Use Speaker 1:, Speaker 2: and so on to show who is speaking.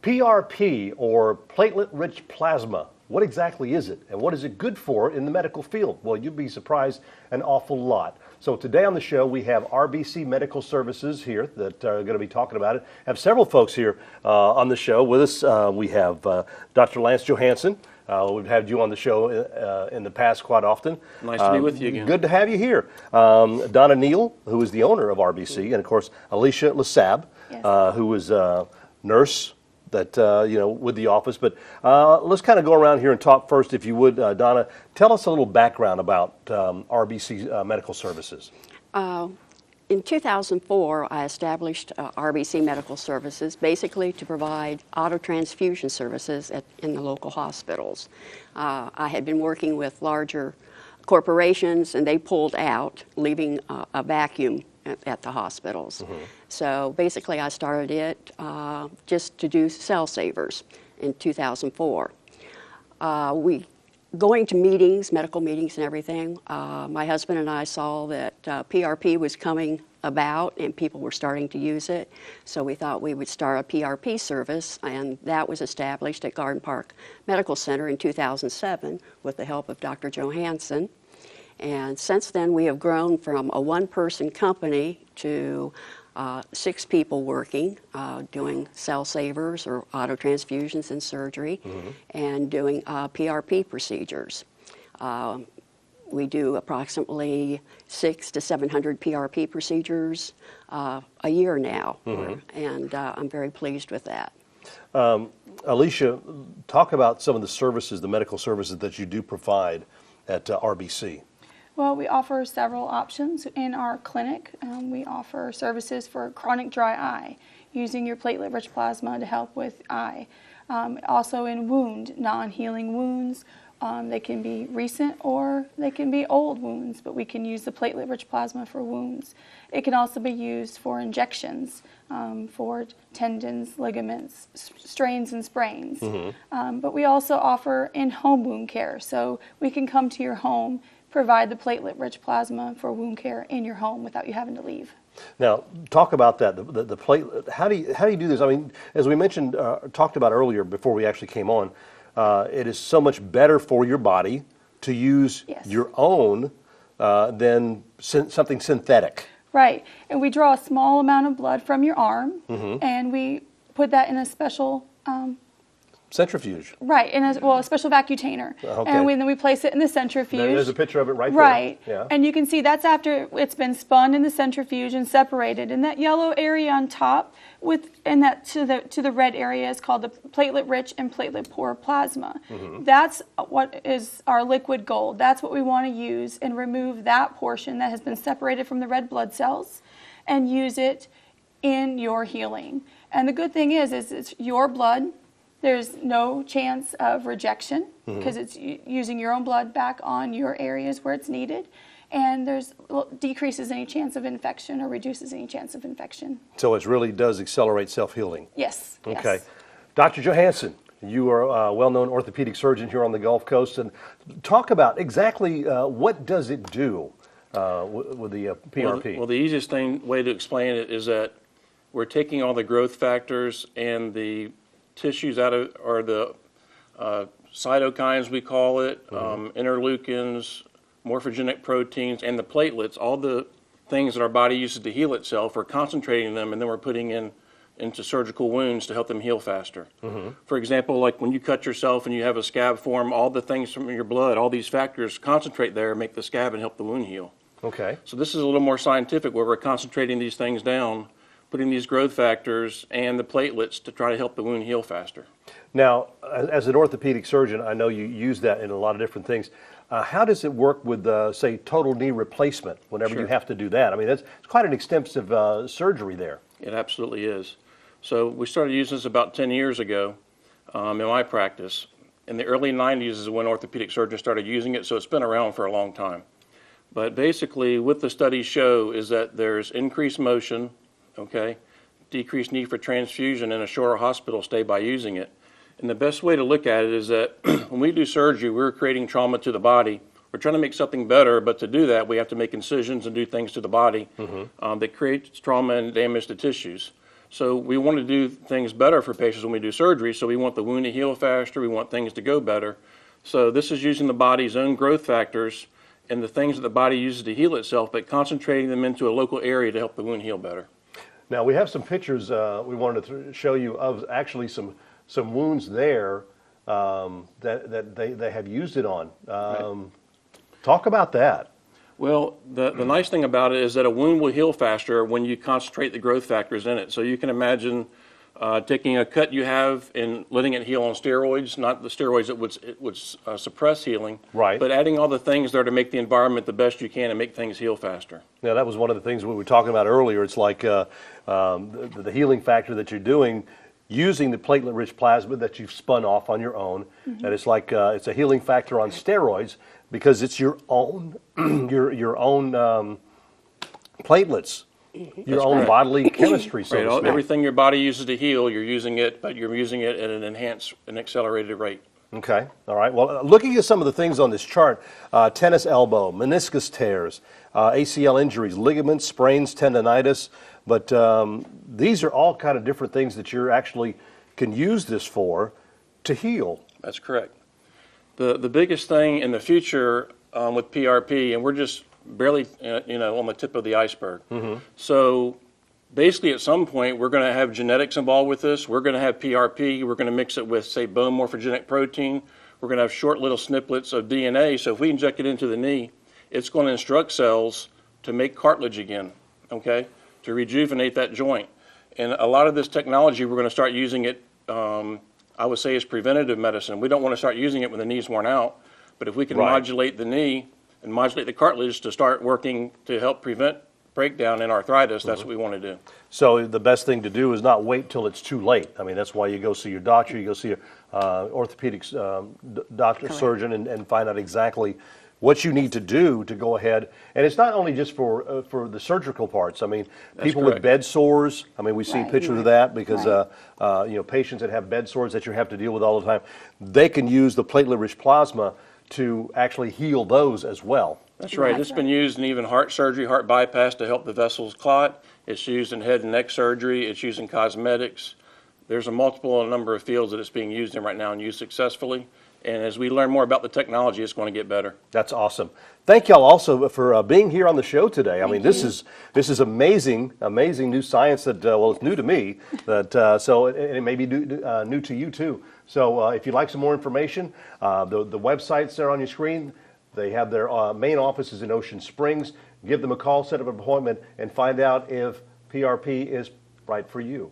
Speaker 1: PRP, or platelet-rich plasma. What exactly is it, and what is it good for in the medical field? Well, you'd be surprised an awful lot. So today on the show, we have RBC Medical Services here that are going to be talking about it. I have several folks here on the show with us. We have Dr. Lance Johansson. We've had you on the show in the past quite often.
Speaker 2: Nice to be with you again.
Speaker 1: Good to have you here. Donna Neal, who is the owner of RBC, and of course, Alicia Lesab, yes. Who is a nurse that, with the office. But let's kind of go around here and talk first, if you would, Donna. Tell us a little background about RBC Medical Services.
Speaker 3: In 2004, I established RBC Medical Services basically to provide auto-transfusion services in the local hospitals. I had been working with larger corporations, and they pulled out, leaving a vacuum at the hospitals. Mm-hmm. So basically I started it just to do cell savers in 2004. Going to meetings, medical meetings and everything, my husband and I saw that PRP was coming about and people were starting to use it. So we thought we would start a PRP service, and that was established at Garden Park Medical Center in 2007 with the help of Dr. Johansson. And since then we have grown from a one-person company to 6 people working, doing cell savers or auto transfusions and surgery, mm-hmm. and doing PRP procedures. We do approximately 600 to 700 PRP procedures a year now, mm-hmm. and I'm very pleased with that.
Speaker 1: Alicia, talk about some of the services, the medical services that you do provide at RBC.
Speaker 4: Well, we offer several options in our clinic. We offer services for chronic dry eye, using your platelet-rich plasma to help with eye. Also in non-healing wounds. They can be recent or they can be old wounds, but we can use the platelet-rich plasma for wounds. It can also be used for injections, for tendons, ligaments, strains and sprains. Mm-hmm. But we also offer in-home wound care, so we can come to your home, provide the platelet-rich plasma for wound care in your home without you having to leave.
Speaker 1: Now, talk about that. The platelet. How do you do this? I mean, as we mentioned, talked about earlier before we actually came on, it is so much better for your body to use yes. your own than something synthetic.
Speaker 4: Right, and we draw a small amount of blood from your arm, mm-hmm. and we put that in a special
Speaker 1: centrifuge.
Speaker 4: Right, in a special vacutainer. Okay. And then we place it in the centrifuge.
Speaker 1: There's a picture of it right
Speaker 4: there.
Speaker 1: Yeah.
Speaker 4: And you can see that's after it's been spun in the centrifuge and separated. And that yellow area on top, to the red area, is called the platelet-rich and platelet-poor plasma. Mm-hmm. That's what is our liquid gold. That's what we want to use and remove that portion that has been separated from the red blood cells and use it in your healing. And the good thing is it's your blood. There's no chance of rejection because mm-hmm. it's using your own blood back on your areas where it's needed. And there's decreases any chance of infection or reduces any chance of infection. So
Speaker 1: it really does accelerate self-healing?
Speaker 4: Yes.
Speaker 1: Okay.
Speaker 4: Yes.
Speaker 1: Dr. Johansson, you are a well-known orthopedic surgeon here on the Gulf Coast. And talk about exactly what does it do with the PRP?
Speaker 2: Well, the easiest way to explain it is that we're taking all the growth factors and the tissues out of, or the cytokines we call it, mm-hmm. Interleukins, morphogenic proteins, and the platelets, all the things that our body uses to heal itself, we're concentrating them, and then we're putting into surgical wounds to help them heal faster. Mm-hmm. For example, like when you cut yourself and you have a scab form, all the things from your blood, all these factors concentrate there, make the scab and help the wound heal.
Speaker 1: Okay.
Speaker 2: So this is a little more scientific, where we're concentrating these things down, putting these growth factors and the platelets to try to help the wound heal faster.
Speaker 1: Now, as an orthopedic surgeon, I know you use that in a lot of different things. How does it work with, say, total knee replacement whenever
Speaker 2: Sure.
Speaker 1: you have to do that? I mean, it's quite an extensive surgery there.
Speaker 2: It absolutely is. So we started using this about 10 years ago in my practice. In the early 90s is when orthopedic surgeons started using it, so it's been around for a long time. But basically, what the studies show is that there's increased motion, okay, decreased need for transfusion, and a shorter hospital stay by using it. And the best way to look at it is that when we do surgery, we're creating trauma to the body. We're trying to make something better, but to do that, we have to make incisions and do things to the body mm-hmm. That creates trauma and damage to tissues. So we want to do things better for patients when we do surgery. So we want the wound to heal faster. We want things to go better. So this is using the body's own growth factors and the things that the body uses to heal itself, but concentrating them into a local area to help the wound heal better.
Speaker 1: Now we have some pictures we wanted to show you of actually some wounds there that they have used it on. Talk about that.
Speaker 2: Well, the nice thing about it is that a wound will heal faster when you concentrate the growth factors in it. So you can imagine taking a cut you have and letting it heal on steroids, not the steroids that would suppress healing,
Speaker 1: right,
Speaker 2: but adding all the things there to make the environment the best you can and make things heal faster.
Speaker 1: Yeah, that was one of the things we were talking about earlier. It's like the healing factor that you're doing using the platelet-rich plasma that you've spun off on your own, and it's like it's a healing factor on steroids because it's your own your own platelets, your own bodily chemistry. So to speak.
Speaker 2: Everything your body uses to heal, you're using it, but you're using it at an enhanced and accelerated rate.
Speaker 1: Okay, all right. Well, looking at some of the things on this chart, tennis elbow, meniscus tears, ACL injuries, ligaments, sprains, tendonitis, but these are all kind of different things that you're actually can use this for to heal.
Speaker 2: That's correct. The biggest thing in the future with PRP, and we're just barely on the tip of the iceberg. So basically at some point we're going to have genetics involved with this. We're going to have PRP. We're going to mix it with, say, bone morphogenic protein. We're going to have short little snippets of DNA. So if we inject it into the knee, it's going to instruct cells to make cartilage again, okay, to rejuvenate that joint. And a lot of this technology, we're going to start using it, I would say, as preventative medicine. We don't want to start using it when the knee's worn out, but if we can modulate the knee and modulate the cartilage to start working to help prevent breakdown in arthritis, that's what we want to do.
Speaker 1: So the best thing to do is not wait till it's too late. I mean, that's why you go see your doctor, you go see your orthopedic doctor, surgeon, and find out exactly what you need to do to go ahead. And it's not only just for the surgical parts. I mean, people with bed sores, I mean, we see pictures of that because, patients that have bed sores that you have to deal with all the time, they can use the platelet-rich plasma to actually heal those as well.
Speaker 2: That's right. It's been used in even heart surgery, heart bypass to help the vessels clot. It's used in head and neck surgery. It's used in cosmetics. There's a multiple number of fields that it's being used in right now and used successfully. And as we learn more about the technology, it's going to get better. That's awesome. Thank y'all also for being here on the show today. I mean, this is amazing new science that, it's new to me, but so it may be new to you too. So if you'd like some more information, the websites there on your screen, they have their main offices in Ocean Springs. Give them a call, set up an appointment, and find out if PRP is right for you.